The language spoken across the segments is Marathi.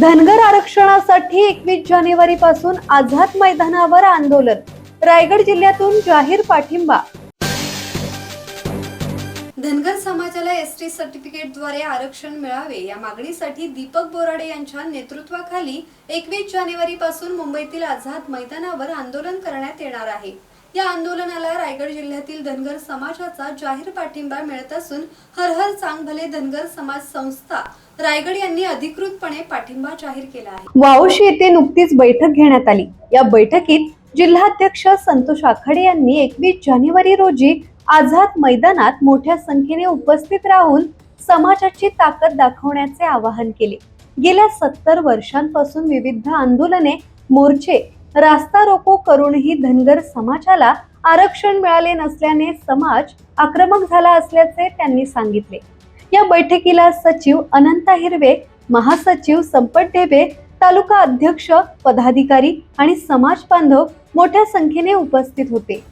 धनगर आरक्षणासाठी 21 जानेवारी पासून आझाद मैदानावर आंदोलन. रायगड जिल्ह्यातून जाहीर पाठिंबा. धनगर समाजाला एसटी सर्टिफिकेटद्वारे आरक्षण मिळावे या मागणीसाठी दीपक बोराडे यांच्या नेतृत्वाखाली 21 जानेवारी पासून मुंबईतील आझाद मैदानावर आंदोलन करण्यात येणार आहे. या आंदोलनाला रायगड जिल्ह्यातील धनगर समाजाचा जाहीर पाठिंबा मिळत असून हर हर चांगभले धनगर समाज संस्था रायगड यांनी अधिकृतपणे पाठिंबा जाहीर केला आहे. वावशी येथे नुकतीच बैठक घेण्यात आली. या बैठकीत जिल्हाध्यक्ष संतोष आखाडे यांनी 21 जानेवारी रोजी आझाद मैदानात मोठ्या संख्येने उपस्थित राहून समाजाची ताकद दाखवण्याचे आवाहन केले. गेल्या 70 वर्षांपासून विविध आंदोलने, मोर्चे, रास्ता रोको करूनही धनगर समाजाला आरक्षण मिळाले नसल्याने समाज आक्रमक झाला असल्याचे त्यांनी सांगितले. या बैठकीला सचिव अनंता हिरवे, महासचिव संपत ढेबे, तालुका अध्यक्ष, पदाधिकारी आणि समाज बांधव मोठ्या संख्येने उपस्थित होते.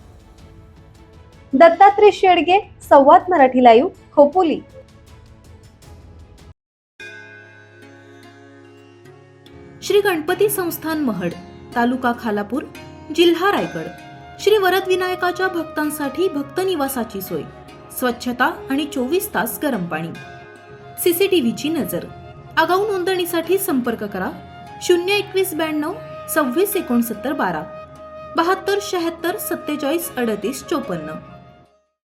दत्तात्रय शेडगे, संवाद मराठी लाईव्ह, खोपोली. श्री गणपती संस्थान महड, तालुका खालापूर, जिल्हा रायगड. श्री वरद विनायकाच्या भक्तांसाठी भक्त निवासाची सोय, स्वच्छता आणि 24 तास गरम पाणी. सीसीटीव्हीची नजर. आगाऊ नोंदणीसाठी संपर्क करा 02192 26 69 12 72 76 47 38 54.